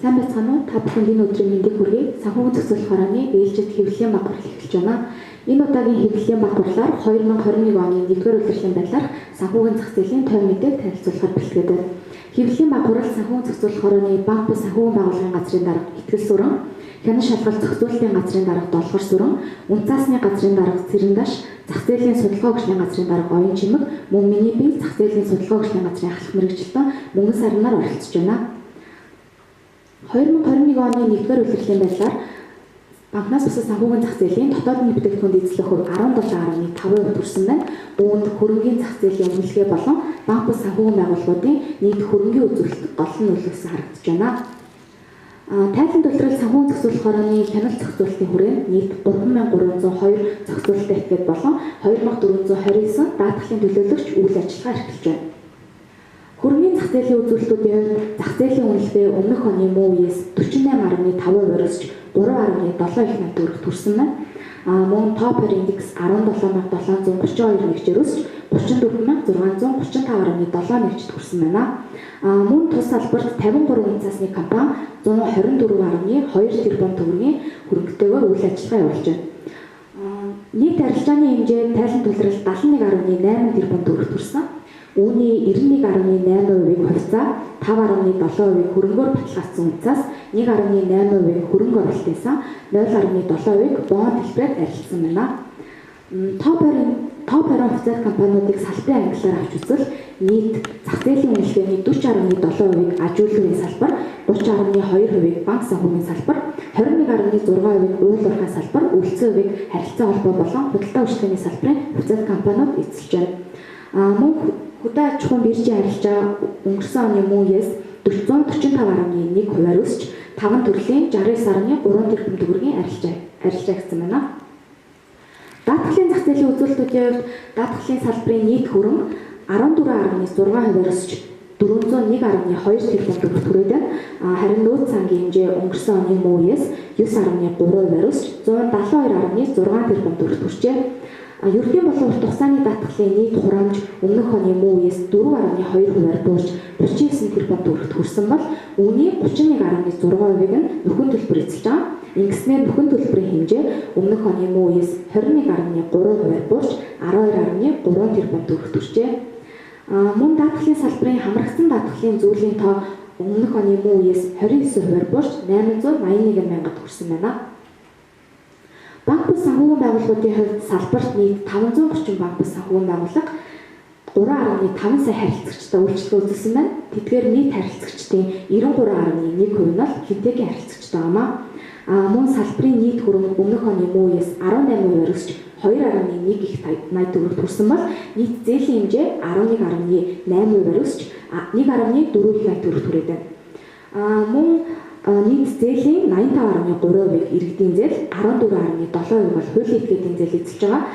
Сайн байцгаана уу? Та бүхэнд энэ өдрийн мэндийг хүргэе. Санхүүгийн зохицуулах хорооны ээлжид хэвлэлийн баг хурлыг эхэлж байна. Энэ удаагийн хэвлэлийн баг хурлаар 2021 оны 1-р улирлын байдлаар санхүүгийн зах зээлийн тойм мэдээг танилцуулахаар бэлтгээдэг. Хэвлэлийн баг хурал санхүүгийн зохицуулах хорооны банк ба санхүүгийн байгууллагын газрын дарга итгэл сүрэн, хянан шалгалт зохицуулалтын газрын дарга долгор сүрэн, үнцаасны газрын дарга цэрэндаш, зах зээлийн судалгаа хөгжлийн газрын дарга оюун чимэг, мөн миний бие зах зээлийн судалгаа хөгжлийн газрын ахлах мэргэжилтэн мөнгөн сарнаар оролцож байна. 2021 оны 1-р улирлын байдлаар банкнаас бусад санхүүгийн зах зээлийн дотоодны бүтээгдэхүүн эзлэх хувь 17.5% хүрсэн байна. Үүнд хөрөнгийн зах зээлийн үнэлгээ болон банк ба санхүүгийн байгууллагуудын нийт хөрөнгийн үзүүлэлт гол нь нөлөөлсөн харагдаж байна. Тайланд улирал санхүүгийн зохицуулах хорооны хяналт зохицуулалтын хүрээнд нийт 3302 зохицуулалттай этгээд болон 2429 даатгалын төлөөлөгч үйл ажиллагаа эрхэлж байна. Хөрөнгөний зах зээлийн үзүүлэлтүүдийн хувьд зах зээлийн үнэлгээ өмнөх оны муу үеэс 48.5% өсч 3.7 их төгрөгт хүрсэн байна. Мөн Topper Index 17,732 нэгжээр өсч 34,635.7 нэгжид хүрсэн байна. Мөн тус салбарт 53 үнцасны компани 124.2 тэрбум төгрөгийн хөрөнгөтэйгээр үйл ажиллагаа явуулж байна. Нийт арилжааны хэмжээ Тайланд улирал 71.8 тэрбум төгрөгт хүрсэн. Үүний 91.8%-ийг хувьцаа 5.7%-ийг хөрөнгөөр баталгаажсан үнцаас 1.8%-ийг хөрөнгө оруулалтынсаа 0.7%-ийг бонд хэлбэрээр арилжсан байна. Topper офицер компаниудыг салбарын ангиллаар авч үзвэл нийт зах зээлийн үнэлгээний 40.7%-ийг ажиулгын салбар, 30.2%-ийг банк санхүүгийн салбар, 21.6%-ийг уул уурхай салбар, үлдсэн хувийг харилцаа холбоо болон худалдаа үйлчлэгийн салбарын офицер компаниуд эзэлж байна. Мөн хөдөө аж ахуйн биржийн арилжаа өнгөрсөн оны муу үеэс 145.1% өсч 5 төрлийн 69.3 тэрбум төгрөгийн арилжаа гэсэн байна. Даатгалын зах зээлийн үзүүлэлтүүдийн хувьд даатгалын салбарын нийт хөрөнгө 14.6% өсч 401.2 тэрбум төгрөгт хүрээд байна. Харин нөөц сангийн хэмжээ өнгөрсөн оны муу үеэс 9.3% өсч 172.6 тэрбум төгрөгт хүрчээ. Ерөнхий болон урт хугацааны даатгалын нийт хураамж өмнөх оны муу үеэс 4.2%-аар буурч 39 тэрбум төгрөгт хүрсэн бол үүний 31.6%-ийг нь нөхөн төлбөр эзэлж байгаа. Ингэснээр нөхөн төлбөрийн хэмжээ өмнөх оны муу үеэс 21.3%-аар буурч 12.3 тэрбум төгрөгт хүрчээ. Мөн даатгалын салбарын хамрагдсан даатгалын зүйлийн тоо өмнөх оны муу үеэс 29%-аар буурч 881 мянгад хүрсэн байна. Банк ба санхүүгийн байгууллагуудын хувьд салбарт нийт 530 банк ба санхүүгийн байгууллага 3.5 сая харилцагчтай үйлчлэг үзүүлсэн байна. Тэдгээр нийт харилцагчдын 93.1% нь бол финтехийн харилцагчтай байна. Мөн салбарын нийт хөрөнгө өмнөх оны муу үеэс 18% өсч 2.1 их 80 төгрөгт хүрсэн бол нийт зээлийн хэмжээ 11.8% өсч 1.4 их 80 төгрөгт хүрээд байна. Мөн нийт зээлийн 85.3%-ийг иргэдийн зээл, 14.7%-ийг бол хуулийн этгээдийн зээл эзэлж байгаа.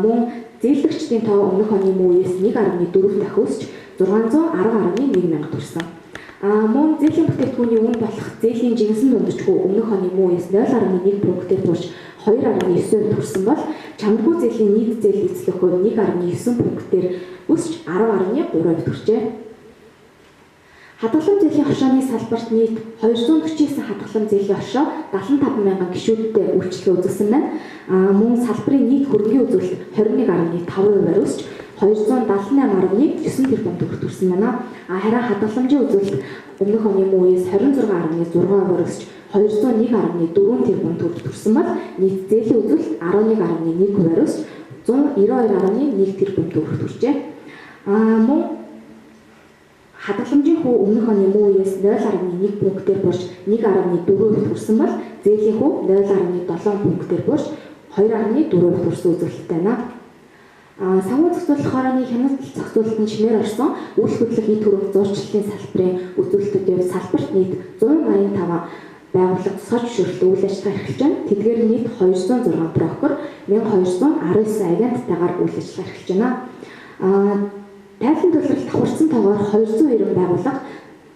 Мөн зээлдэгчдийн тоо өмнөх оны муу үеэс 1.4 дахин өсч 610.1 мянга хүрсэн. Мөн зээлийн бүтээгдэхүүний үн болох зээлийн жинсэн дундчгүй өмнөх оны муу үеэс 0.1 пунктээр буурч 2.9% хүрсэн бол чамдгүй зээлийн нийт зээл эзлэх хувь 1.9 пунктээр өсч 10.3% хүрчээ. Хадгалан зээлийн оршооны салбарт нийт 249 хадгалан зээлийн оршоо 75 мянган гишүүдтэй үйлчлэг үзүүлсэн байна. Мөн салбарын нийт хөрөнгөний үзүүлэлт 21.5%-аар өсч 278.9 тэрбум төгрөгт хүрсэн байна. Харин хадгаламжийн үзүүлэлт өмнөх оны муу үеэс 26.6%-аар өсч 201.4 тэрбум төгрөгт хүрсэн бол нийт зээлийн үзүүлэлт 11.1%-аар өсч 192.1 тэрбум төгрөгт хүрчээ. Мөн хадгаламжийн хүү өмнөх оны муу үеэс 0.1 пунктээр буурч 1.4% хүрсэн бол зээлийн хүү 0.7 пунктээр буурч 2.4% хүрсэн үзүүлэлттэй байна. Санхүү зохицуулах хорооны хяналт зохицуулалтын чимээр орсон үйл хөдлөх эд хөрөнгө зурчлалын салбарын үзүүлэлтүүдийн салбарт нийт 185 байгууллага тусгай зөвшөөрлөлтөд үйл ажиллагаа эрхэлж байна. Тэдгээр нийт 206 брокер, 1219 агенттайгаар үйл ажиллагаа эрхэлж байна. Тайланд улирал давхарсан тоогоор 290 байгууллага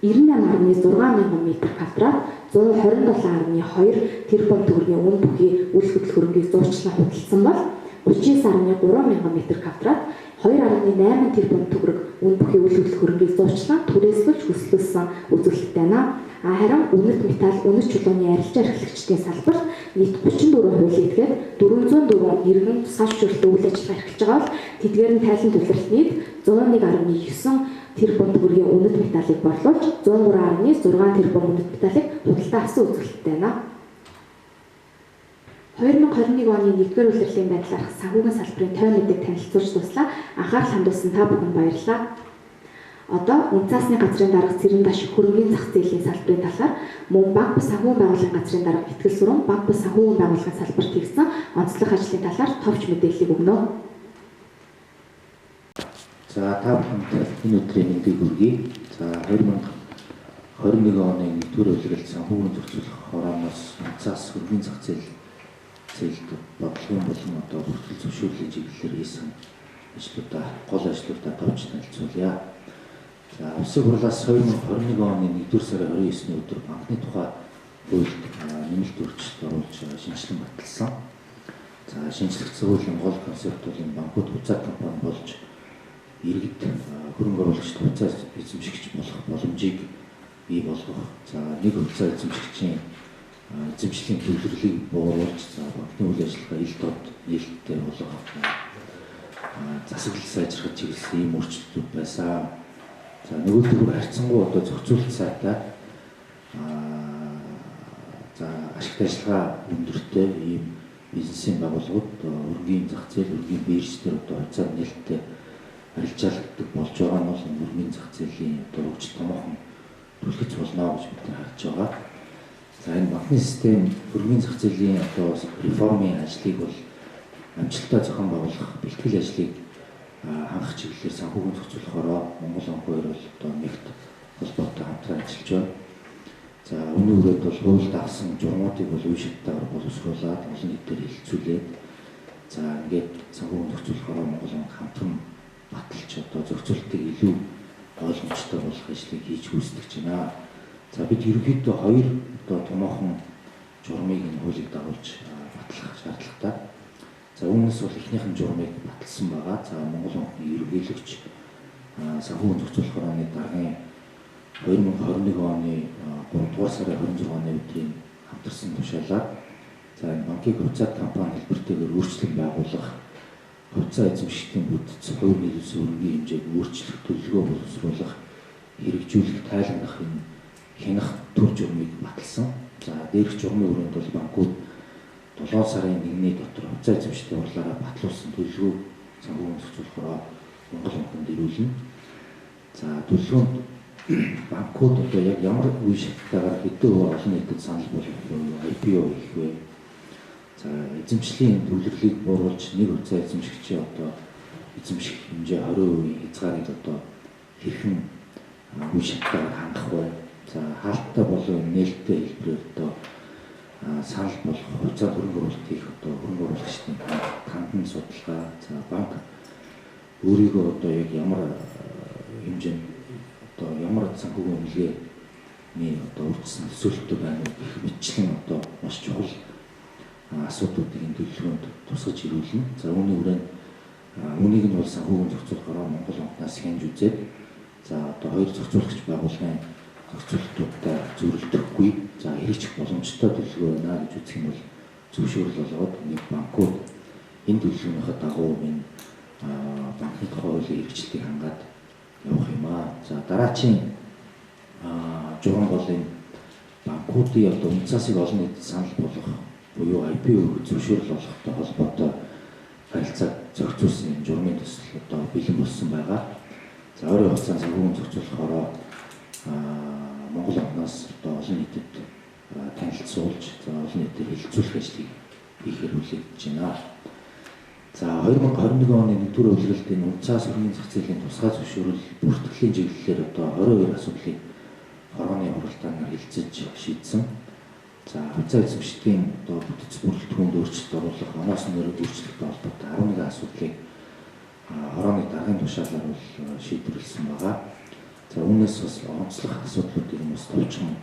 98.6 мянган метр квадрат 127.2 тэрбум төгрөгийн үн бүхий үйл хөдлөх хөрөнгийг зурчлан худалдсан бол 39.3 мянган метр квадрат 2.8 тэрбум төгрөг үн бүхий үйл хөдлөх хөрөнгийг зурчлан түрээслүүлж хөсөлсөн үзүүлэлт байна. Харин үнэт металл, үнэт чулууны арилжаа эрхлэгчдийн салбарт нийт 34% этгээд 404 иргэн тусгай үйл ажиллагаа эрхэлж байгаа бол тэдгээр нь тайлан төлөлт нийт 101.9 тэрбум төгрөгийн үнэт металлыг борлуулж 103.6 тэрбум үнэт металлыг худалдаа авсан үзүүлэлт байна. 2021 оны 1-р улирлын байдлаар санхүүгийн салбарын тойм мэдээг танилцуулж туслаа. Анхаарал хандуулсан та бүхэнд баярлалаа. Одоо үнцаасны газрын дарга цэрэн дашиг хөрөнгөний зах зээлийн салбарын талаар мөн банк ба санхүүгийн байгууллагын газрын дарга Итгэл Сүрэн банк ба санхүүгийн байгууллагын салбарт хийгдсэн онцлог ажлын талаар товч мэдээллийг өгнө. За та бүхэнд энэ өдрийн мэндийг хүргэе. За 2021 оны 1-р улиралд санхүүгийн зохицуулах хорооноос үнцаас хөрөнгөний зах зээлд бодлогын болон одоо бүртгэл зөвшөөрлийн чиглэлээр хийсэн ажлуудаа гол ажлуудаа товч танилцуулъя. За улсын хурлаас 2021 оны 1-р сарын 29-ний өдөр банкны тухай хуульд нэмэлт өөрчлөлт оруулж шинжилэн баталсан. За шинжлэгдсэн хуулийн гол концепт бол энэ банкуд хуцаа компани болж иргэд хөрөнгө оруулагчид хуцаа эзэмшигч болох боломжийг бий болгох. За нэг хуцаа эзэмшигчийн эзэмшлийн төлөвлөлийг бууруулж банкны үйл ажиллагаа ил дод нээлттэй болгох засаглал сайжрахад чиглэсэн ийм өөрчлөлтүүд байсан. За нөгөө төгөр харьцангуй одоо зохицуулалт сайтай за ашигт ажиллагаа өндөртэй ийм бизнесийн байгууллагууд өргөний зах зээл, өргөний бирж дээр одоо хуцаа нээлттэй арилжаалагддаг болж байгаа нь бол өргөний зах зээлийн одоо хөгжил томоохон түлхэж болно гэж бид харж байгаа. За энэ банкны систем хөрөнгөний зах зээлийн одоо реформын ажлыг бол амжилттай зохион байгуулах бэлтгэл ажлыг хангах чиглэлээр санхүүгийн зохицуулахаараа Монгол банк хоёр бол одоо нэгт холбоотой хамтран ажиллаж байна. За өнөө үрээд бол хууль дагсан журмуудыг бол үе шаттайгаар боловсруулад олон нийтээр хэлэлцүүлээд за ингээд санхүүгийн зохицуулахаараа Монгол банк хамтран баталж одоо зохицуултыг илүү ойлгомжтой болох ажлыг хийж үүсгэж байна. За бид ерөнхийдөө хоёр одоо томоохон журмыг энэ хуулийг дагуулж батлах шаардлагатай. За үүнээс бол эхнийх нь журмыг баталсан байгаа. За Монгол банкны ерөнхийлөгч санхүүгийн зохицуулах хорооны даргын 2021 оны 3-р сарын 26-ны өдрийн хамтарсан тушаалаар за энэ банкыг хуцаа компани хэлбэртэйгээр өөрчлөн байгуулах, хуцаа эзэмшигчдийн бүтэц хувь нөлөөсөн өргөний хэмжээг өөрчлөх төлөвлөгөө боловсруулах, хэрэгжүүлэх, тайлбарлах энэ хянах төр журмыг баталсан. За дээрх журмын өрөөнд бол банкуд 7 сарын 1-ний дотор хуцаа эзэмшигчдийн хурлаараа батлуулсан төлөвлөгөөг санхүүгийн зохицуулахаараа Монгол банкнд ирүүлнэ. За төлөвлөгөөнд банкуд одоо яг ямар үе шаттайгаар хэдэн хувь олон нийтэд санал болгох вэ? IPO хийх вэ? За эзэмшлийн төвлөрлийг бууруулж нэг хуцаа эзэмшигчийн одоо эзэмших хэмжээ 20% хязгаарыг одоо хэрхэн үе шаттайгаар хангах вэ? За хаалттай болон нээлттэй хэлбэрээр одоо санал болох хуцаа хөрөнгө оруулалт хийх одоо хөрөнгө оруулагчдын хандан судалгаа. За банк өөрийгөө одоо яг ямар хэмжээнд одоо ямар санхүүгийн үнэлгээний одоо үрдсэн төсөөлтөй байна вэ гэх мэтчлэн одоо маш чухал асуудлуудыг энэ төлөвлөгөөнд тусгаж ирүүлнэ. За үүний хүрээнд үнийг нь бол санхүүгийн зохицуулахаараа Монгол банкнаас хянж үзээд за одоо хоёр зохицуулагч байгууллагын зохицуулалтуудаа зөвлөлдөхгүй за хэрэгжих боломжтой төлөвлөгөө байна гэж үзэх юм бол зөвшөөрөл болгоод нэг банкуд энэ төлөвлөгөөнийхөө дагуу энэ банкны тухай хуулийн хэрэгжилтийг хангаад явах юм аа. За дараачийн журам бол энэ банкуудын одоо үнцаасыг олон нийтэд санал болгох буюу IPO зөвшөөрөл олгохтой холбоотой харилцааг зохицуулсан энэ журмын төсөл одоо бэлэн болсон байгаа. За ойрын хугацаанд санхүүгийн зохицуулахаараа Монгол банкнаас одоо олон нийтэд танилцуулж за олон нийтэд хэлэлцүүлэх ажлыг хийхээр хүлээгдэж байна. За 2021 оны 1-р улиралд энэ үнцаас хөрөнгөний зах зээлийн тусгай зөвшөөрөл бүртгэлийн чиглэлээр одоо 22 асуудлыг хорооны хуралдаанаар хэлэлцэж шийдсэн. За хуцаа эзэмшигчдийн одоо бүтэц бүрэлдэхүүнд өөрчлөлт оруулах, оноос нөрөг өөрчлөлттэй холбоотой 11 асуудлыг хорооны даргын тушаалаар бол шийдвэрлсэн байгаа. За үүнээс бас онцлог асуудлуудыг бас товчхон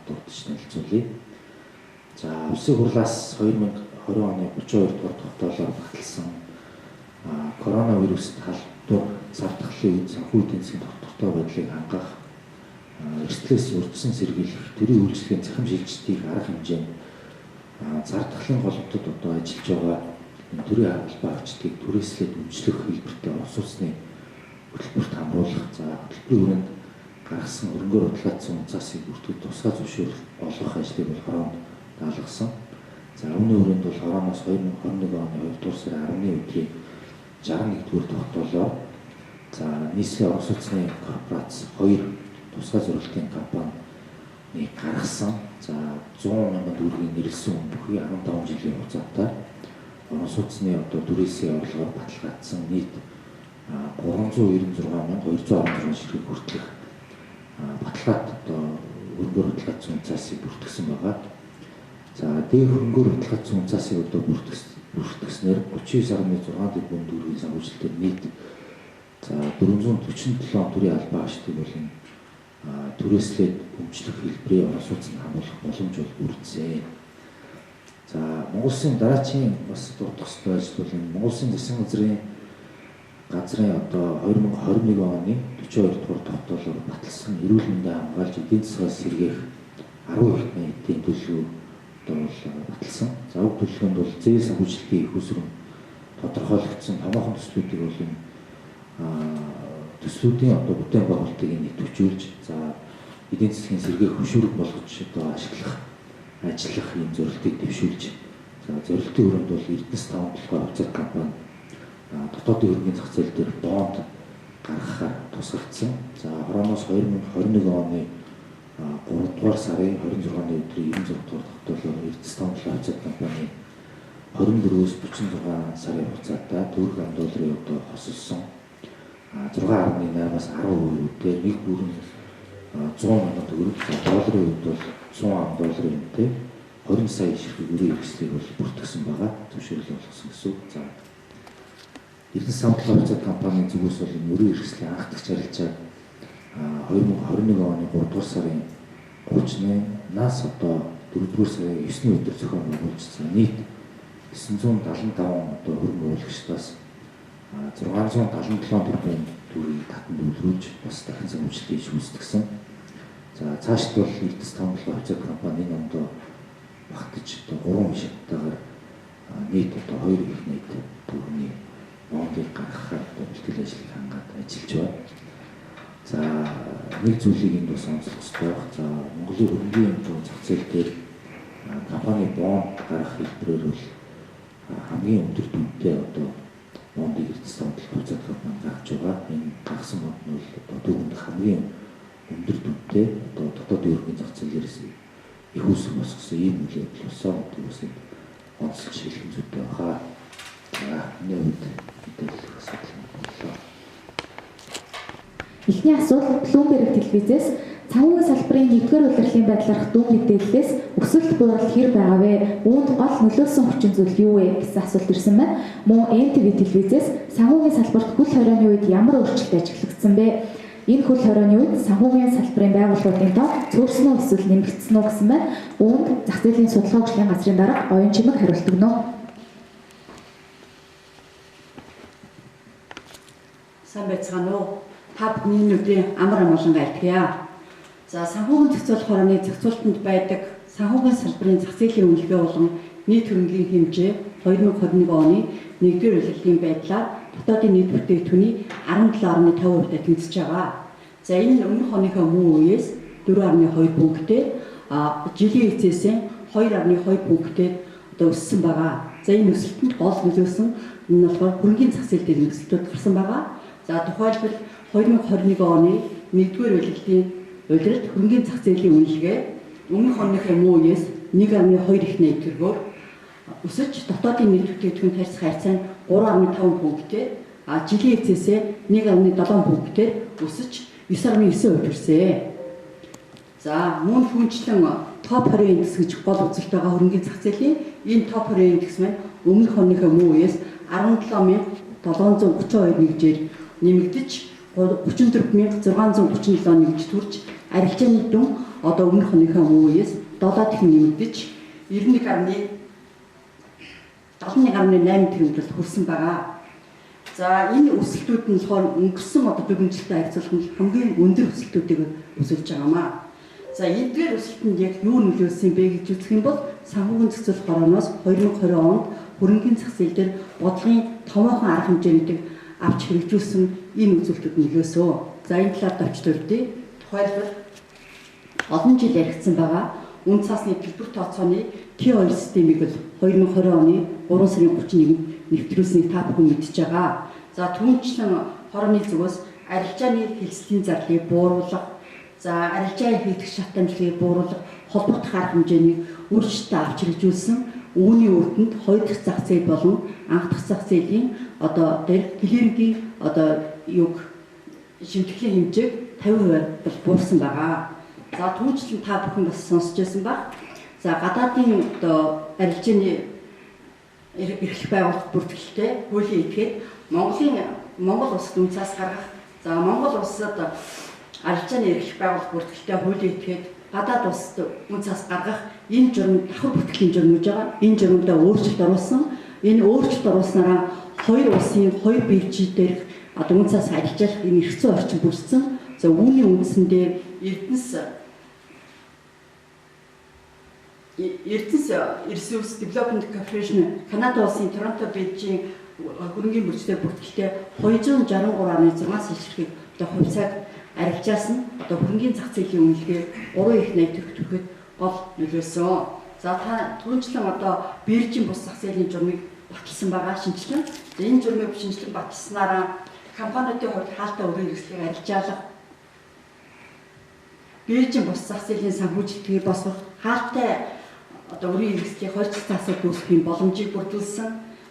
дурдж танилцуулъя. За улсын хурлаас 2021 20 оны 32 дугаар тогтоолоор баталсан коронавируст халдвар зардахлын үед санхүү эдийн засгийн доктортой байдлыг хангах, эрсдлээс урьдчилан сэргийлэх, төрийн үйлчлэгийн захим шилжилтийг арга хэмжээнд зардахлын голомтод одоо ажиллаж байгаа төрийн албан агчдыг түрээслээд өмчлөх хэлбэртэй улс улсны хөтөлбөрт хамруулах, хөтөлбөрийн хүрээнд гаргасан хөрөнгөөр худлаацсан унцаасыг бүртгэж тусгай зөвшөөрөл олгох ажлыг бол хороонд даалгасан. Үүний хүрээнд бол хорооноос 2021 оны 2 дугаар сарын 10-ны өдрийн 61-р тогтоолоор нийслэлийн орон сууцны корпорац 2 тусгай зорилтын компаниг гаргасан. 100 мянган төгрөгийн нэрэлсэн бүхий 15 жилийн хугацаатай орон сууцны одоо түрээсийн орлогоор баталгаажсан нийт 396,216 ширхэг хүртэлх баталгаат одоо хөрөнгөөр худлаацсан унцаасыг бүртгэсэн байгаа. Дээр хөрөнгөөр худлаацсан унцаасыг одоо бүртгэснээр 39.6 тэрбум төгрөгийн санхүүжилтээр нийт 447 төрлийн албан агчдыг болон түрээслээд өмчлөх хэлбэрийн орон сууцнд хамруулах боломж бол бүрдсэн. Монгол Улсын дараачийн бас дурдах ёстой ажил бол Монгол Улсын засгийн газрын одоо 2021 оны 42 дугаар тогтоолоор баталсан эрүүл мэндийн хамгаалж эдийн засгаас сэргээх 10 их нийтийн төлөв одоо бол баталсан. Уг төлөвлөгөөнд бол зээл санхүүжилтийн их усрын тодорхойлогдсон томоохон төслүүдийг бол төслүүдийн одоо бүтээн байгуулалтыг нэвтрүүлж эдийн засгийн сэргээх хөшүүрэг болгож одоо ажиллах юм зорилтыг дэвшүүлж зорилтын хүрээнд бол Эрдэнэс 5 толгой хувьцаат компани дотоодын хөрөнгөний зах зээл дээр бонд гаргахаар тусгагдсан. Хорооноос 2021 оны 3 дугаар сарын 26-ны өдрийн 96 дугаар тогтоолоор Эрдэнэс 5 толгой хувьцаат компани 24-өөс 46 сарын хугацаатай төгрөг $10 одоо хосолсон 6.8-аас 10% дээр нэг бүрэн 100 мянган төгрөг, долларын хувьд бол $100 үнэтэй 20 сая ширхэг өрийн хэрэгслийг бол бүртгэсэн байгаа. Зөвшөөрөл болгосон гэсэн үг. Эрдэнэс 5 толгой хувьцаат компанийн зүгээс бол энэ өрийн хэрэгслийн анх дахь арилжааг 2021 оны 3 дугаар сарын 30-наас одоо 4 дугаар сарын 9-ний өдөр зохион байгуулсан нийт 975 одоо хөрөнгө оруулагчдаас 677 тэрбум төгрөгийг татан дүүлгүүлж бас дахин санхүүжилтийг шүүсдэгсэн. Цаашд бол Эрдэнэс 5 толгой хувьцаат компани энэ ондоо багтаж одоо 3 шаттайгаар нийт одоо 2 их нийт төгрөгийн бондыг гаргахаар бэлтгэл ажлыг хангаад ажиллаж байна. Нэг зүйлийг энд бас онцлох ёстой байх. Монголын хөрөнгөний зах зээл дээр компани бонд гаргах хэлбэрээр бол хамгийн өндөр дүнтэй одоо бондыг Эрдэнэс 5 толгой хувьцаат компани гаргаж байгаа. Энэ гаргасан бонд нь бол одоо түүнд хамгийн өндөр дүнтэй одоо дотоодын хөрөнгөний зах зээлээс их үсэг босгосон ийм үйл явдал болсон. Түүнээс онцлж хэлэх зүйтэй баха. Нэг үед мэдээлэл асуудал. Эхний асуулт Bloomberg телевизээс санхүүгийн салбарын 1-р удирдлагын байдлаарх дүн мэдээллээс өсөлт бууралт хэр байгаа вэ? Үүнд гол нөлөөсөн хүчин зүйл юу вэ гэсэн асуулт ирсэн байна. Мөн NTV телевизээс санхүүгийн салбарт хөл хорионы үед ямар өөрчлөлт ажиглагдсан бэ? Энэ хөл хорионы үед санхүүгийн салбарын байгууллагуудын тоо цөөрсөн үү эсвэл нэмэгдсэн үү гэсэн байна. Үүнд зах зээлийн судалгаа хөгжлийн газрын дарга Оюун Чимэг хариулт өгнө. Сайн байцгаана уу? Та бүхний өдрийн амар амгалан айлтгая. Санхүүгийн зохицуулах хорооны зохицуулалтанд байдаг санхүүгийн салбарын зах зээлийн үнэлгээ болон нийт хөрөнгөний хэмжээ 2021 оны 1-р удирдлагын байдлаар дотоодын нийт бүтээгдэхүүний 17.5%-аар тэнцэж байгаа. Энэ өмнөх оныхоо мөн үеэс 4.2 пунктээр жилийн эцээс 2.2 пунктээр одоо өссөн байгаа. Энэ өсөлтөнд гол нөлөөсөн нь болохоор хөрөнгөний зах зээл дээр өсөлтүүд гарсан байгаа. Тухайлбал 2021 оны 1-р удирдлагын удирдалт хөрөнгөний зах зээлийн үнэлгээ өмнөх оныхоо мөн үеэс 1.2 их төгрөгөөр өсөж дотоодын нийт бүтээгдэхүүн тарьс хайрцаа нь 3.5 пунктээр жилийн эцээсээ 1.7 пунктээр өсөж 9.9% хүрсэн. Мөн түнчлэн топ 20 индекс гэж гол үзэлт байгаа хөрөнгөний зах зээлийн энэ топ 20 индекс маань өмнөх оныхоо мөн үеэс 17,732 нэгжээр нэмэгдэж 34,637 нэгж төрж арилжааны дүн одоо өмнөх оныхоо мөн үеэс 7 дахин нэмэгдэж 91.1 71.8 тэрбумд хүрсэн байгаа. За энэ өсөлтүүд нь болохоор өнгөрсөн одоо 4 жилдээ харьцуулахад хамгийн өндөр өсөлтүүдийг үзүүлж байгаамаа. За эдгээр өсөлтөнд яг юу нөлөөлсөн бэ гэж үзэх юм бол санхүүгийн зохицуулах хорооноос 2020 онд хөрөнгөний зах зээл дээр бодлогын томоохон арга хэмжээнийг авч хэрэгжүүлсэн энэ үзүүлэлтүүд нөлөөсөө. За энэ талаар давчд өрдөө. Тухайлбал олон жил яригдсан байгаа үн цасны төлбөр тооцооны T2 системийг бол 2020 оны 3 сарын 31-нд нэвтрүүлсэнийг та бүхэн мэдж байгаа. За түүнчлэн хорооны зүгээс арилжааны хэлслийн зарлыг бууруулах, за арилжааны хийгдэх шат амжилтыг бууруулах, холбогдох арга хэмжээнийг өөрчлөлтөд авч хэрэгжүүлсэн. Үүний үрдэнд хоёр дахь зах зээл болон анх дахь зах зээлийн одоо дээр клирингийн одоо юг шимтгэлийн хэмжээг 50% бол буурсан байгаа. За түүнчлэн та бүхэн бас сонсч байсан баг. За гадаадын одоо арилжааны эрхлэх байгууллага бүртгэлтэй хуулийн этгээд Монгол улсад үн цаас гаргах. За Монгол улсад арилжааны эрхлэх байгууллага бүртгэлтэй хуулийн этгээд гадаад улсад үн цаас гаргах энэ журам давхар бүртгэлийн журам гэж байгаа. Энэ журамдаа өөрчлөлт оруулсан. Энэ өөрчлөлт оруулснараа хоёр улсын хоёр бивчид дээрх одоо үн цаас арилжаалах энэ эрх зүйн орчин бүрдсэн. За үүний үндсэндээ Resource Development Corporation Канада улсын Торонто, Бээжин хөрөнгөний мөрчтэй бүртгэлтэй 263.6 сэлширхийг одоо хувьцааг арилжаасан одоо хөрөнгөний зах зээлийн үнэлгээ 3 их 80 төгрөг төрөхөд гол нөлөөсөн. За та түрүүнчлэн одоо Бээжин бус зах зээлийн журмыг баталсан байгаа шинжилгээ. Энэ журмыг шинжилэн баталснараа компаниудын хувьд хаалтаа өрийн хэрэгслийг арилжаалах, Бээжин бус зах зээлийн санхүүжилтийг босгох, хаалттай одоо өрийн хэрэгслийг хойцолцоосоо дүүсгэх боломжийг бүрдүүлсэн.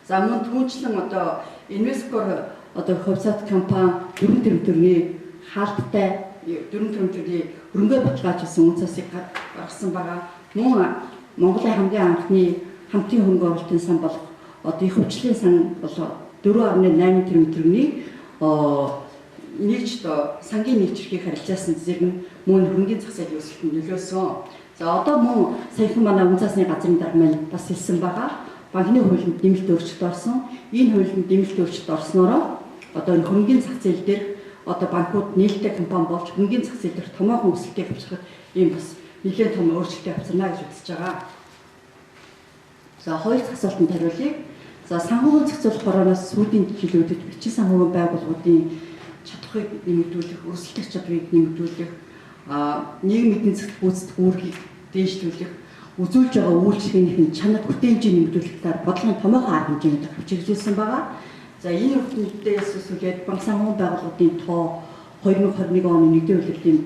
За мөн түүнчлэн одоо Инвескор одоо хувьцаат компани 4 төгрөгийн хаалттай 4 төгрөгийн хөрөнгө баталгаажуулсан үн цасыг гаргасан байгаа. Мөн Монголын хамгийн анхны хамтын хөрөнгө оруулалтын сан болох одоо их хөгжлийн сан болоо 4.8 төгрөгийн нэгж одоо сангийн нийтлэгийг харилцаасан зэрэг нь мөн хөрөнгөний зах зээлийн өсөлтөнд нөлөөсөн. За одоо мөн саяхан манай үн цасны газрын дарга маань бас хэлсэн байгаа. Банкны хуулинд нэмэлт өөрчлөлт орсон. Энэ хуулинд нэмэлт өөрчлөлт орсноороо одоо энэ хөрөнгөний зах зээл дээр одоо банкуд нээлттэй компани болж хөрөнгөний зах зээл дээр томоохон өсөлтийг авчрахад ийм бас нэлээд том өөрчлөлтийг авчирна гэж үзэж байгаа. За хоёр дахь асуултанд хариулъя. За санхүүгийн зохицуулах хорооноос сүүлийн жилүүдэд бичиг санхүүгийн байгууллагуудын чадхыг нэмэгдүүлэх, өрсөлдөх чадварыг нэмэгдүүлэх, нийгмийн эдийн засгийн гүйцэтгэх үүргийг дээшлүүлэх, үзүүлж байгаа үйлчлэгийн чанар бүтээмжийг нэмэгдүүлэх талаар бодлогын томоохон арга хэмжээнд авч хэрэгжүүлсэн байгаа. За энэ өвчнөдөөс үсүүлээд банк санхүүгийн байгууллагуудын тоо 2021 оны нэгдүгээр улирлын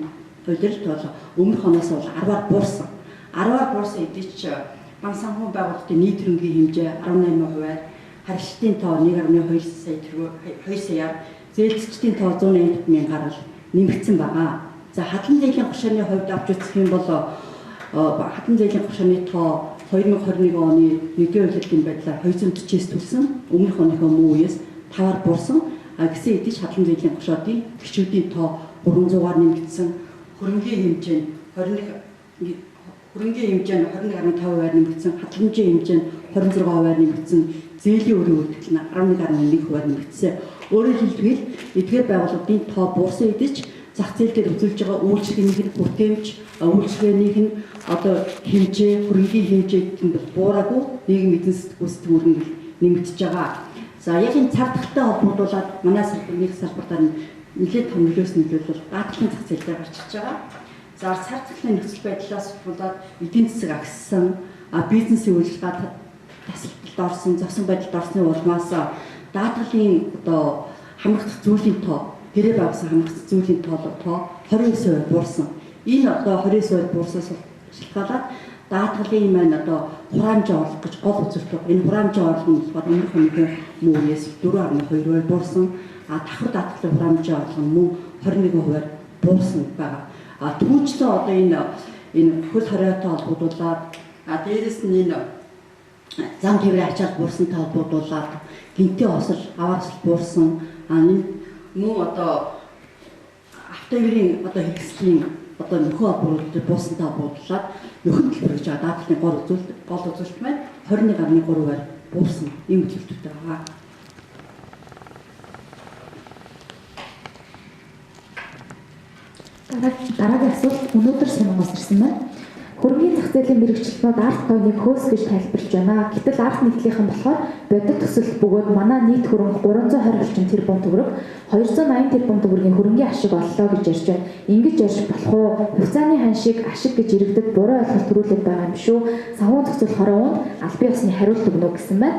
удирдалт бол өмнөх оноос бол 10-аар буурсан. 10-аар буурсан эдгээр ч банк санхүүгийн байгууллагын нийт хөрөнгийн хэмжээ 18%-аар, харилцагчдын тоо 1.2 саяар, зээлцчдийн тоо 180 мянгаар нэмэгдсэн байгаа. За хадлан зээлийн хуршааны хувьд авч үзэх юм бол хадлан зээлийн хуршааны тоо 2021 оны 1-р улирлын байдлаар 249 төлсөн, өмнөх оныхоо мөн үеэс 5-аар буурсан. Гэсэн хэдий ч хадлан зээлийн хуршаатын гишүүдийн тоо 300-аар нэмэгдсэн, хөрөнгийн хэмжээ нь 21.5%-аар нэмэгдсэн, хадгаламжийн хэмжээ нь 26%-аар нэмэгдсэн, зээлийн өрийн үйлдэл нь 11.1%-аар нэмэгдсэн. Өөрөөр хэлбэл эдгээр байгууллагын тоо буурсан хэдий ч зах зээл дээр үзүүлж байгаа үйлчлэгнийх нь бүтээмж, үйлчлэгээнийх нь одоо хэмжээ, хөрөнгийн хэмжээ гэх юм бол буураагүй, нийгмийн эдийн засгийн гүйцэтгэх үүрэг нэмэгдэж байгаа. За яг энэ цар тахалтай холбогдуулаад манай салбарны салбартаар нэлээд том нөлөөс гатлын зах зээл дээр гарч ирж байгаа. За цар тахлын нөхцөл байдлаас болоод эдийн засаг агссан, бизнесийн үйлчлэгээ тасалбалд орсон, зовсон байдалд орсны улмаас даатгалын одоо хамрагдах зүйлийн тоо, гэрээ байгуулсан хамрагдах зүйлийн тоо 29% буурсан. Энэ одоо 29% буурсаас шалтгаалаад даатгалын маань одоо хураамжаа орлох гэж гол үзүүлэлт байна. Энэ хураамжаа орлох нь болохоор өмнөх оны мөн үеэс 4.2% буурсан. Давхар даатгалын хураамжаа орлох нь мөн 21%-аар буурсан байгаа. Түүнчлэн одоо энэ хөл хориотой холбогдуулаад дээрэс нь энэ зам тээврийн ачаал буурсантай холбогдуулаад гинтийн осол, аваар осол буурсан. Энэ мөн одоо автовирийн одоо хэрэгслийн одоо нөхөө бүрэлдэхүүн буусантай холбогдуулаад нөхөн төлбөр гэж даатгалын гол үзүүлэлт маань 21.3%-аар буурсан ийм үзүүлэлттэй байгаа. Дараагийн асуулт өнөөдөр сонингоос ирсэн байна. Хөрөнгөний зах зээлийн мэрэгчлэнүүд арт тойныг хөөс гэж тайлбарлаж байна. Гэтэл арт нийтлийнхэн болохоор бодит төсөл бөгөөд манай нийт хөрөнгө 320 орчим тэрбум төгрөг 280 тэрбум төгрөгийн хөрөнгөний ашиг оллоо гэж ярьж байна. Ингэж ярьж болох уу? Хувьцааны ханшиг ашиг гэж иргэдэд буруу ойлголт төрүүлээд байгаа юм шүү. Санхүү зохицуулах хороонд албан ёсны хариулт өгнө гэсэн байна.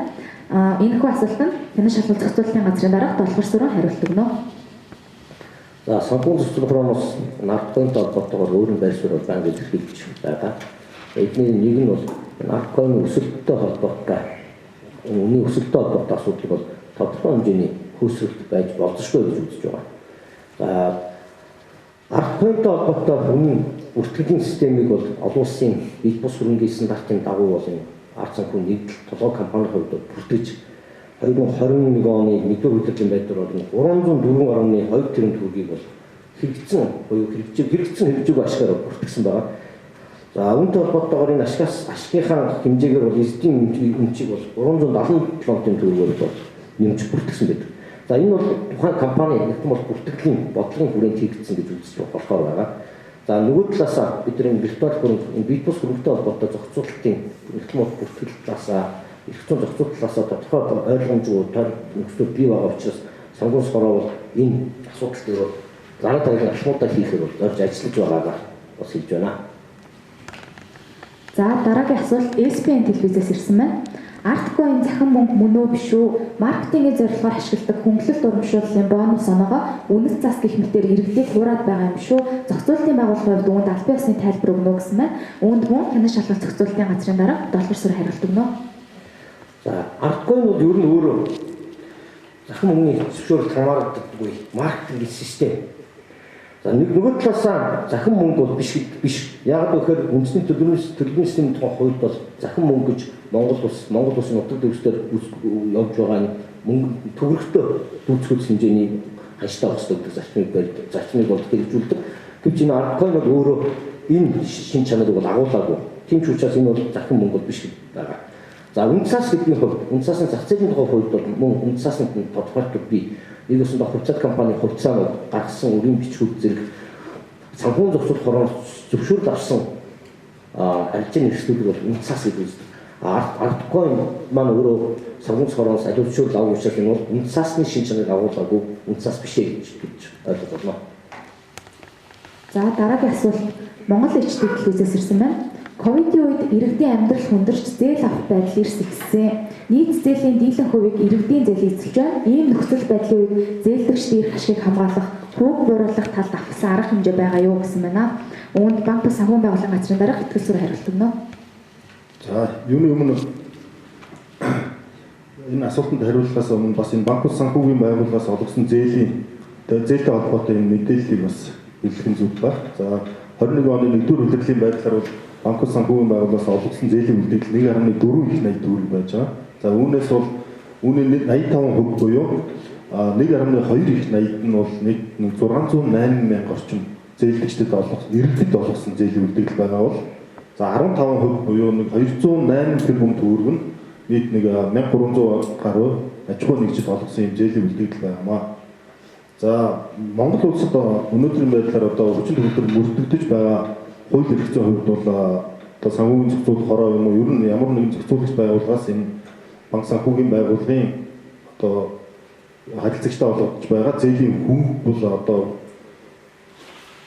Энэхүү асуултанд Хянан шалгалт зохицуулалтын газрын дарга Долгор Сүрэн хариулт өгнө. За санхүү зохицуулах хорооноос наркотикийн холбоотойгоор өөр байр суурь байна гэж хэлж байгаа. Эдний нэг нь бол наркотикийн өсөлттэй холбоотой үнийн өсөлттэй холбоотой асуудал бол тодорхой хэмжээний хөөсрөлт байж болзошгүй гэж үзэж байгаа. За наркотикийн холбоотой үнийн бүртгэлийн системийг бол олон улсын бие бус хөрөнгөний стандартын дагуу болон ард санхүү нэгдэл толгой компанийн хувьд бүртгэж 2021 оны 1-р удирдлагын байдлаар бол 304.2 тэрбум төгрөгийг бол хэрэгцсэн буюу хэрэгжиг ашгаар бүртгэсэн байгаа. За үүнтэй холбоотойгоор энэ ашигынхаа хэмжээгээр бол эзэдийн өмчийг бол 377 төгрөгөөр бол нэмж бүртгэсэн байдаг. За энэ бол тухайн компани нэгэн бол бүртгэлийн бодлогын хүрээнд хийгдсэн гэж үзэж болохоор байгаа. За нөгөө талаасаа бид энэ виртуал хөрөнгө энэ бит бус хөрөнгөтэй холбоотой зохицуулалтын нэгэн бол бүртгэл талаасаа их зүйн зохицуулалтаас тодорхой ойлгомжгүй нөхцөл бий байгаа учраас санхүүс хороо бол энэ асуудал дээр бол дараа дараагийн ашмуудаа хийхээр бол орж ажиллаж байгаагаа бас хэлж байна. За дараагийн асуулт SPN телевизээс ирсэн байна. Artcoin захин мөнгө мөн үү биш үү? Маркетингийн зорилгоор ашигладаг хөнгөлөлт урамшууллын бонус оноогоо үнэт зас гэх мэтээр иргэдийг хуураад байгаа юм шүү. Зохицуулалтын байгууллагын хувьд үүнд албан ёсны тайлбар өгнө гэсэн байна. Үүнд мөн Хянан шалгалт зохицуулалтын газрын дарга Долгор Сүрэн хариулт өгнө. За Artcoin бол ер нь өөрөө захин мөнгөний зөвшөөрөлд хамаарддаггүй маркетинг систем. За нөгөө талаасаа захин мөнгө бол биш. Яг гэхээр үндэсний төлөвлөмж системийн тухай хувьд бол захин мөнгө гэж Монгол улсын нутаг дэвсдэр явж байгаа мөнгө төгрөгтөө дүүцгэл хэмжээний хаштай өсдөг зарчмыг бол хэрэгжүүлдэг. Гэвч энэ Artcoin бол өөрөө энэ шин чанарыг бол агуулаагүй. Тийм ч учраас энэ бол захин мөнгө бол биш байгаа. За үнцас гэдгийн хувьд үнцасны зах зээлийн тухай хувьд бол мөн үнцасны тодорхойлтод би нэг өсөнд хувьцаат компани хувьцаанууд гаргасан өрийн бичгүүд зэрэг санхүү зохицуулах хорооноос зөвшөөрөл авсан арилжааны эрсдлүүд бол үнцас гэж үздэг. Artcoin маань өөрөө санхүү хорооноос аливаа зөвшөөрөл авах учраас энэ бол үнцасны шин чанарыг агуулаагүй үнцас биш гэж ойлгож байна. За дараагийн асуулт Монгол ичдэг телевизээс ирсэн байна. Ковидын үед иргэдийн амьдрал хүндэрч зээл авах байдал эрс ихсэн. Нийт зээлийн дийлэн хувийг иргэдийн зээл эзэлж байна. Ийм нөхцөл байдлын үед зээлдэгчдийн эрх ашгийг хамгаалах, хүүг бууруулах талд авсан арга хэмжээ байгаа юу гэсэн байна. Үүнд банк ба санхүү байгууллагын газрын дарга Итгэл Сүрэн хариулт өгнө. За юуны өмнө энэ асуултанд хариулахаас өмнө бас энэ банк ба санхүүгийн байгууллагаас олгосон зээлтэй холбоотой энэ мэдээллийг бас хэлэх нь зүг байна. За 21 оны 1-р удирдлагын байдлаар бол банк санхүүгийн байгууллагаас олгосон зээлийн үлдэгдэл 1.4 их 80 төгрөг байж байгаа. За үүнээс бол үүний 85% буюу 1.2 их 80 нь бол нэг 608 мянга орчим зээлдэгчдэд иргэдэд олгосон зээлийн үлдэгдэл байгаа бол за 15% буюу нэг 208 тэрбум төгрөг нь нийт нэг 1300 гаруй аж ахуй нэгжид олгосон юм зээлийн үлдэгдэл байнамаа. За Монгол улсад өнөөдрийн байдлаар одоо хүчин төгөлдөр мөрдөгдөж байгаа хууль эрх зүйн хувьд бол одоо санхүүгийн зохицуулах хороо юм уу ер нь ямар нэгэн зохицуулагч байгууллагаас энэ банк санхүүгийн байгууллагын одоо харилцагчтай болгож байгаа зээлийн хөнгө бол одоо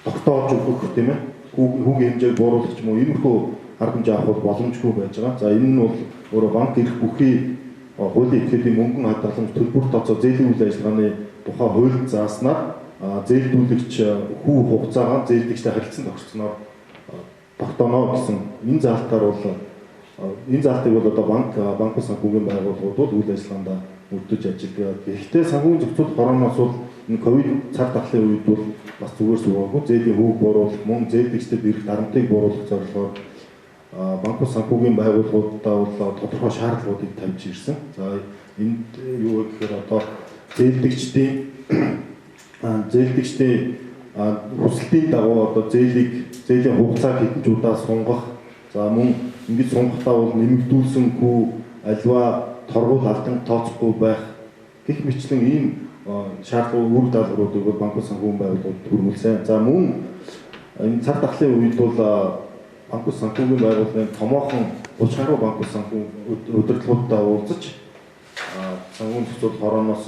тогтоож өгөх тийм ээ хүүгийн хэмжээг бууруулах юм уу иймэрхүү арга хэмжээ авах боломжгүй байж байгаа. За энэ нь бол өөрөө банк эрх бүхий хуулийн этгээдийн мөнгөн хадгаламж төлбөр тооцоо зээлийн үйл ажиллагааны тухай хууль зааснаар зээлдүүлэгч хүү хугацаагаар зээлдэгчтэй харилцан тохирцсноор тогтооно гэсэн энэ заалтаар бол энэ заалтыг бол одоо банк санхүүгийн байгууллагууд үйл ажиллагаанд мөрдөж ажилладаг. Гэхдээ санхүүгийн зохицуулалт хорооноос бол энэ ковид цаг тахлын үед бол бас зүгээр суугаагүй зээлийн хүүг бууруулах, мөн зээлдэгчдэд ирэх дарамтыг бууруулах зорилгоор банк санхүүгийн байгууллагуудаа бол тодорхой шаардлагуудыг тавьж ирсэн. За энд юу гэхээр одоо зээлдэгчдийн хүсэлтийн дагуу одоо зээлийн хугацааг хэдэн ч удаа сунгах. За мөн ингэж сунгахтаа бол нэмэгдүүлсэн хүү альва торгуул алдан тооцохгүй байх гэх мэтлэн ийм шаардлага үр даалгавруудыг банкуд санхүүгийн байгууллагууд хүргүүлсэн. За мөн энэ цар тахлын үед бол банкуд санхүүгийн байгууллагын томоохон 30 гаруй банкуд санхүү удирдлагуудтай уулзаж санхүүгийн зохицуулах хорооноос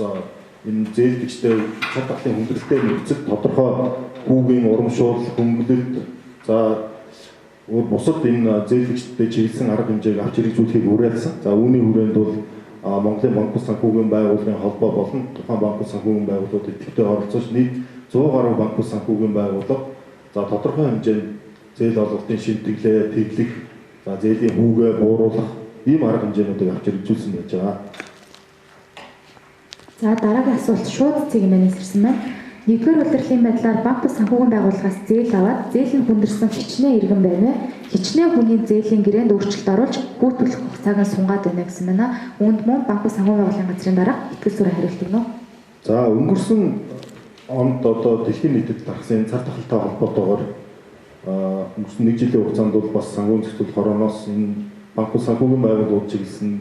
энэ зээлдэгчтэй цар тахлын хүндрэлтэй нөхцөл тодорхой хүүгийн урамшуул, хөнгөлөлт за бусад энэ зээлдэгчтэй чиглэсэн арга хэмжээг авч хэрэгжүүлэхийг уриалсан. За үүний хүрээнд бол Монголын банкуд санхүүгийн байгууллагын холбоо болон тухайн банкуд санхүүгийн байгууллагууд идэвхтэй оролцож нийт 100 гаруй банкуд санхүүгийн байгууллага за тодорхой хэмжээнд зээл олголтын шимтгэлээ тэглэх, за зээлийн хүүгээ бууруулах ийм арга хэмжээнүүдийг авч хэрэгжүүлсэн байж байгаа. За дараагийн асуулт шууд цэгмээс ирсэн байна. Нэгдүгээр улирлын байдлаар банкуд санхүүгийн байгууллагаас зээл аваад зээл нь хүндэрсэн хичнээн иргэн байна. Хичнээн хүний зээлийн гэрээнд өөрчлөлт оруулж гүйцэтгэх хугацааг нь сунгаад байна гэсэн байна. Үүнд мөн банкуд санхүүгийн байгууллагын газрын дарга итгэл сүрэ хариулт өгнө. За өнгөрсөн онд одоо дэлхийн нийтэд тархсан цар тахалтай холбоотойгоор өнгөрсөн 1 жилийн хугацаанд бол бас санхүүгийн зохицуулах хорооноос энэ банкуд санхүүгийн байгууллагууд чиглэсэн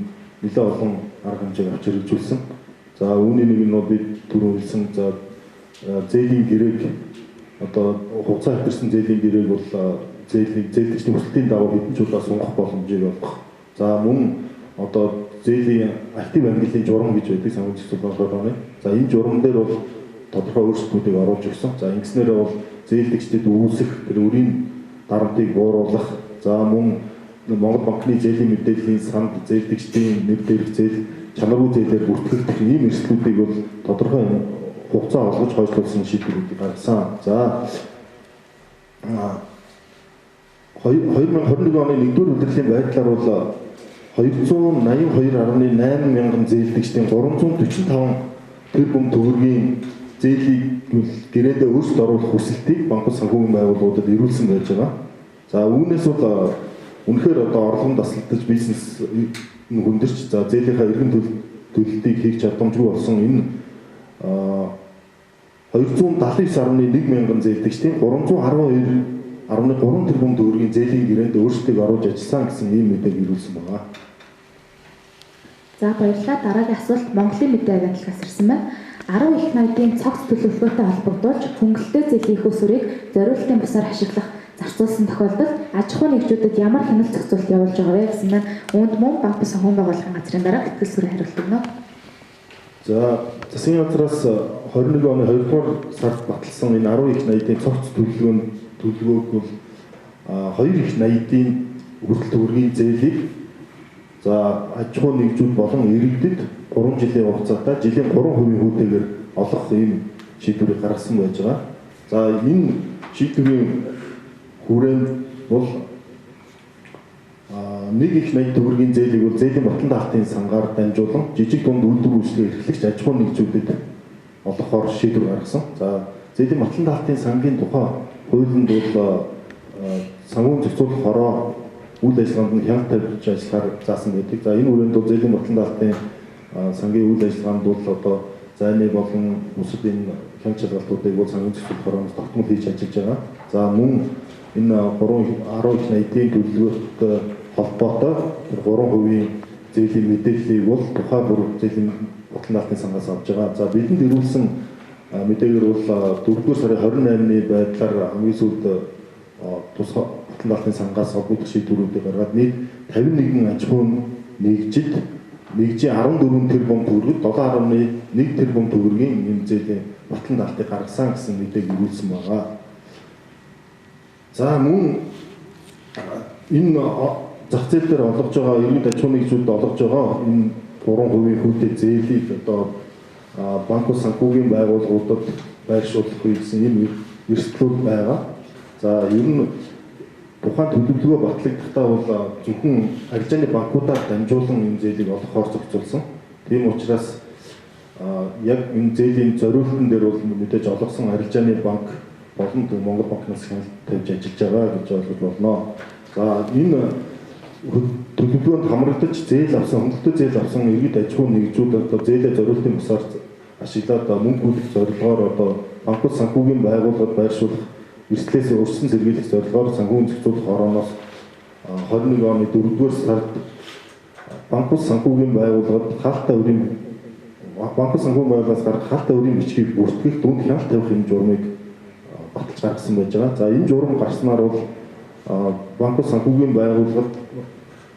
нэлээд олон арга хэмжээг авч хэрэгжүүлсэн. За үүний нэг нь бол бид түрүү хэлсэн за зээлийн гэрээг одоо хугацаа хэтэрсэн зээлийн гэрээг бол зээлдэгчдийн хүсэлтийн дагуу хэдэн жуулаа сунгах боломжийг олгох. За мөн одоо зээлийн актив ангиллын журам гэж байдаг санхүүгийн зохицуулах хорооны. За энэ журам дээр бол тодорхой өөрчлөлтүүдийг оруулж өгсөн. За ингэснээр бол зээлдэгчдэд үүсэх тэр үрийн дарамтыг бууруулах. За мөн Монгол банкны зээлийн мэдээллийн санд зээлдэгчдийн нэр дээрх зээл чанаргүй зээлээр бүртгэх ийм эрсдлүүдийг бол тодорхой хугацаа олгож хойшлуулсан шийдвэрүүдийг гаргасан. За 2021 оны 1-р удирлын байдлаар бол 282.8 мянган зээлдэгчдийн 345 тэрбум төгрөгийн зээлийг гэрээдээ өөрчлөлт оруулах хүсэлтийг банкуд санхүүгийн байгууллагуудад ирүүлсэн байж байгаа. За үүнээс бол үнэхээр одоо орлогон тасалдаж бизнес хүндэрч за зээлийнхаа эргэн төлөлтийг хийх чадамжгүй болсон энэ 279.1 мянган зээлдэгчдийн 312.3 тэрбум төгрөгийн зээлийн гэрээнд өөрчлөлтийг оруулж ажилласан гэсэн ийм мэдээг ирүүлсэн байна. За баярлалаа. Дараагийн асуулт Монголын мэдээ агентлагаас ирсэн байна. 10 их найдын цогц төлөвлөгөөтэй холбогдуулж хөнгөлөлтөө зээлийн их усурыг зориулалтын бусаар ашиглах зарцуулсан тохиолдолд аж ахуй нэгжүүдэд ямар хяналт зохицуулт явуулж байгаа вэ гэсэн маань үүнд мөн банкуд санхүүгийн байгууллагын газрын дарга итгэл сүрэ хариулт өгнө. За засгийн газраас 21 оны 2-р сард баталсан энэ 10 их найдын цогц төлөвлөгөөг бол 2 их найдын хүртэл төгрөгийн зээлийг за аж ахуй нэгжүүд болон иргэдэд 3 жилийн хугацаатай жилийн 3% хүүтэйгээр олох ийм шийдвэрийг гаргасан байж байгаа. За энэ шийдвэрийн хүрээнд бол нэг их найд төгрөгийн зээлийг бол зээлийн батлан даалтын сангаар дамжуулан жижиг дунд үйлдвэр үйлчлэгээ эрхлэгч аж ахуй нэгжүүдэд олгохоор шийдвэр гаргасан. За зээлийн батлан даалтын сангийн тухай хуулинд бол санхүүгийн зохицуулах хороо үйл ажиллагаанд нь хяналт тавьж ажиллахаар заасан байдаг. За энэ хүрээнд бол зээлийн батлан даалтын сангийн үйл ажиллагаанд бол одоо зайны болон бусад энэ хяналт шалгалтуудыг бол санхүүгийн зохицуулах хорооноос тогтмол хийж ажиллаж байгаа. За мөн энэ 10 их найдын төлөвлөгөөтэй холбоотой 3% зээлийн мэдээллийг бол тухай бүр зээлийн батлан даалтын сангаас авж байгаа. За бидэнд ирүүлсэн мэдээгээр бол 4-р сарын 28-ны байдлаар хамгийн сүүлд тусгай батлан даалтын сангаас холбогдох шийдвэрүүдийг гаргаад нийт 51 аж ахуй нэгжид нэгжийн 14 тэрбум төгрөг 7.1 тэрбум төгрөгийн энэ зээлийн батлан даалтыг гаргасан гэсэн мэдээг ирүүлсэн байгаа. За мөн энэ зах зээл дээр олгож байгаа иргэд аж ахуй нэгжүүд олгож байгаа энэ 3% хүүтэй зээлийг одоо банкуд санхүүгийн байгууллагуудад байршуулах гэсэн энэ эрсдлүүд байгаа. За ер нь тухайн төлөвлөгөө батлагдахдаа бол зөвхөн арилжааны банкудаар дамжуулан энэ зээлийг олгохоор зохицуулсан. Тийм учраас яг энэ зээлийн зориултын дээр бол мэдээж олгосон арилжааны банк болон Монгол банкнаас хяналт тавьж ажиллаж байгаа гэж ойлгож болно. За энэ төлөвлөгөөнд хамрагдаж зээл авсан, хөнгөлөлтөө зээл авсан иргэд аж ахуй нэгжүүд одоо зээлээ зориултын бусаар ашиглаад мөнгө төлөх зорилгоор одоо банкуд санхүүгийн байгууллагад байршуулах эрслээс өрсөн сэргийлэх зорилгоор санхүүгийн зохицуулах хорооноос 21 оны 4-р сард банк ус санхүүгийн байгууллагад хаалттай өрийн банк ус санхүүгийн байгууллагаас гарах хаалттай өрийн бичгийг бүртгэх дунд хяналт тавих юм журмыг баталж гаргасан байж байгаа. За энэ журам гарснаар бол банк ус санхүүгийн байгууллагад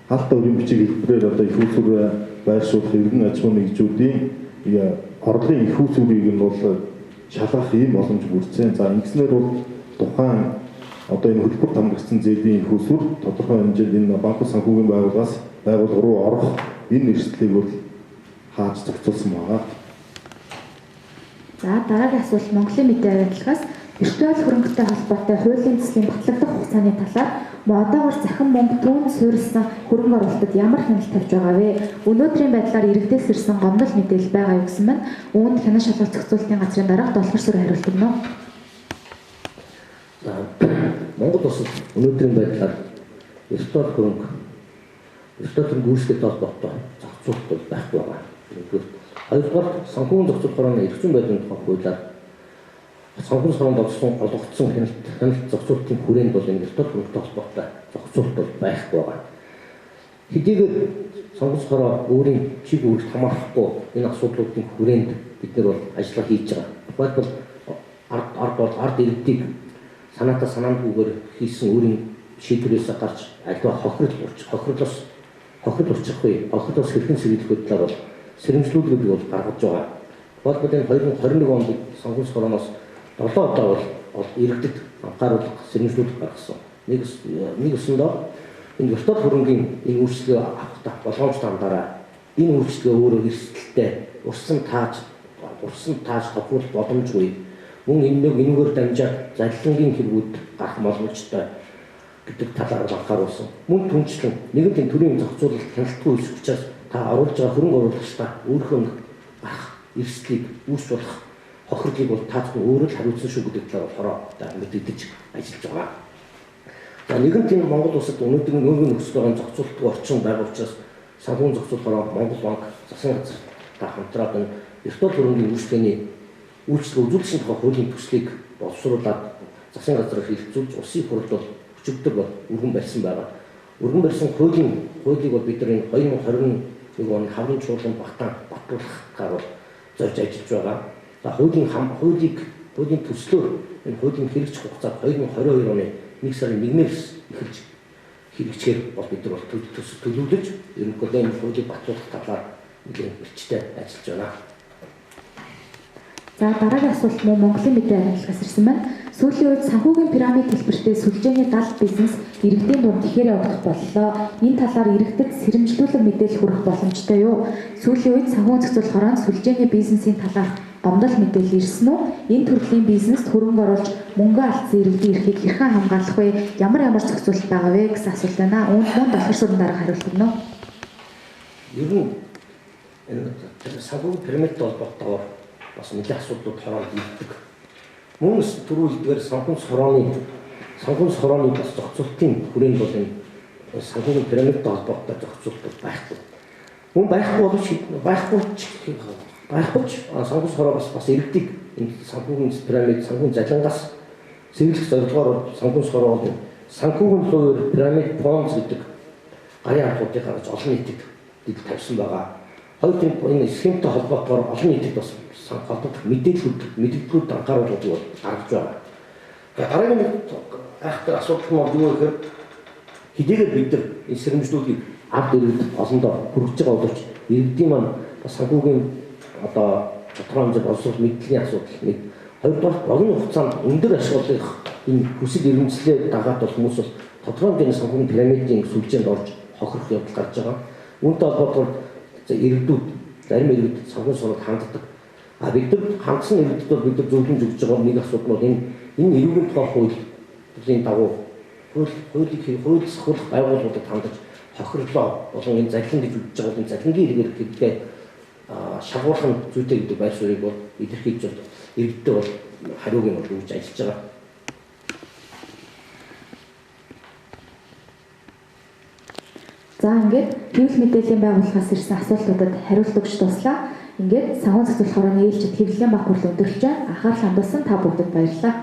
хаалттай өрийн бичиг хэлбэрээр одоо их усүрээ байршуулах эргэн аж ахуйн нэгжүүдийн орлогын их усүрийг нь бол шалгах ийм боломж бүрдсэн. За ингэснээр бол тухайн одоо энэ хөтөлбөр хамрагдсан зээлийн их усүр тодорхой хэмжээнд энэ банк ус санхүүгийн байгууллага руу орох энэ эрсдлийг бол хааж зохицуулсан байгаа. За дараагийн асуулт Монголын мэдээ агентлагаас виртуал хөрөнгөтэй холбоотой хуулийн төслийн батлагдах хугацааны талаар одоогоор захин мөнгө түүнд суурилсан хөрөнгө оруулалтад ямар хяналт тавьж байгаа вэ? Өнөөдрийн байдлаар иргэдээс ирсэн гомдол мэдээлэл байгаа юу гэсэн мань үүнд хянан шалгалт зохицуулалтын газрын дарга Долгор сүр хариулт өгнө. Монгол улсад өнөөдрийн байдлаар виртуал хөрөнгө үүсгэт холбоотой зохицуулалт байхгүй байгаа. Хоёрдугаар санхүүгийн зохицуулах хорооны эрхзэн байдлын тухай хуулиар санхүүгийн хороонд олгогдсон хяналт зохицуулалтын хүрээнд бол энэ виртуал хөрөнгөтэй холбоотой зохицуулалт байхгүй байгаа. Хэдийгээр санхүүгийн хороо өөрийн чиг үүрэгт хамаарахгүй энэ асуудлуудын хүрээнд бид нар бол ажиллагаа хийж байгаа. Тухайлбал ард иргэдийг санаандгүйгээр хийсэн өөрийн шийдвэрээс гарч альва хохирлоос хэрхэн сэргийлэх талаар бол сэрэмжлүүлгүүдийг бол гаргаж байгаа. Тухайлбал энэ 2021 онд санхүүгийн хорооноос 7 удаа бол иргэдэд анхааруулах сэрэмжлүүлэг гаргасан. Нэг өсөндөө энэ виртуал хөрөнгийн энэ үйлчлэгээ авахдаа болгоомжтой андараа энэ үйлчлэгээ өөрөө эрсдэлтэй урсан тааж тохируулах боломжгүй. Мөн энэгээр дамжаад залилангийн хэрэгүүд гарах боломжтой гэдэг талаар анхааруулсан. Мөн түнчлэн нэгэн төрлийн зохицуулалт хяналтгүй үүсэх учраас та оруулж байгаа хөрөнгө оруулагчдаа өөрийнхөө гарах эрсдлийг үүсгэх хохирлыг бол та зөвхөн өөрөө л хариуцсан шүү гэдэг талаар хороо мэдэгдэж ажиллаж байгаа. За нэгэн тийм Монгол улсад өнөөдөр нөхөж байгаа зохицуулалтгүй орчин байгаа учраас санхүүгийн зохицуулалт хороо Монгол банк засгийн газар хамтраад энэ виртуал хөрөнгөний үйлчлэг үзүүлсэн тухай хуулийн төслийг боловсруулад засгийн газраар хэлэлцүүлж улсын хурлд бол өчигдөр бол өргөн барьсан байгаа. Өргөн барьсан хуулийг бол бид нар 2021 оны хаврын чуулганд батлуулахаар бол зорж ажиллаж байгаа. За хуулийн төслөөр энэ хуулийн хэрэгжих хугацаа 2022 оны 1 сарын 1-ээс эхэлж хэрэгжихээр бол бид нар төлөвлөж ерөнхийдөө энэ хуулийг батлуулах талаар нэлээд эрчтэй ажиллаж байна. За дараагийн асуулт мөн Монголын мэдээ агентлагаас ирсэн байна. Сүүлийн үед санхүүгийн пирамид хэлбэртэй сүлжээний гал бизнес иргэдийн дунд ихээр явагдах боллоо. Энэ талаар иргэдэд сэрэмжлүүлэг мэдээлэл хүргэх боломжтой юу? Сүүлийн үед санхүүгийн зохицуулах хороонд сүлжээний бизнесийн талаар гомдол мэдээлэл ирсэн үү? Энэ төрлийн бизнест хөрөнгө оруулж мөнгө алдсан иргэдийн эрхийг хэрхэн хамгаалах вэ? Ямар зохицуулалт байгаа вэ гэсэн асуулт байна. Үүнд мөн Долгор сүрэн дарга хариулт өгнө. Ер нь энэ санхүүгийн пирамидтай холбоотой бас нэлээд асуудлууд хороонд ирдэг. Мөн түрүүлдгээр санхүүгийн хорооны бас зохицуулалтын хүрээнд бол энэ санхүүгийн пирамидтай холбоотой зохицуулалт байхгүй. Мөн байхгүй санхүүгийн хороо бас иргэдийг энэ санхүүгийн пирамид санхүүгийн залингаас сэргийлэх зорилгоор санхүүгийн хороо бол санхүүгийн хувьд пирамид фонд гэдэг гарын албуудыг гаргаж олон нийтэд тавьсан байгаа. Хоёр энэ схемтэй холбоотойгоор олон нийтэд бас холбогдох мэдээллүүд анхааруулгыг бол гаргаж байгаа. Дараагийн айхтар асуудал нь юу гэхээр хэдийгээр бид нар энэ сэрэмжлүүлгийг ард иргэд олондоо хүргэж байгаа боловч иргэдийн маань бас санхүүгийн одоо тодорхой хэмжээнд олсох мэдлийн асуудал нэг. Хоёрдугаар олон хугацаанд өндөр ашиглах энэ хүсэл эрмэлзлээ дагаад бол хүмүүс бол тодорхой хэмжээний санхүүгийн пирамидын сүлжээнд орж хохирох явдал гарч байгаа. Үүнтэй холбоотойгоор иргэдүүд зарим иргэд санхүүгийн сургуульд ханддаг. Бид нар хандсан иргэдэд бол бид нар зөвлөмж өгч байгаа нэг асуудал бол энэ эрүүгийн тухай хуулийн дагуу хуулийг сахиулах байгууллагуудад хандаж хохирлоо болон энэ залхин гэж үзэж байгаа энэ залхингийн хэрэгээр гэдгээ шалгуулах нь зүйтэй гэдэг байр суурийг бол илэрхийлж бол иргэдэд бол хариуг нь бол өгч ажиллаж байгаа. За ингээд хэвлэл мэдээллийн байгууллагаас ирсэн асуултуудад хариулт өгч дуслаа. Ингээд санхүүгийн зохицуулах хорооны ээлжид хэвлэлийн баг хурлаа өндөрлж анхаарал хандуулсан та бүгдэд баярлалаа.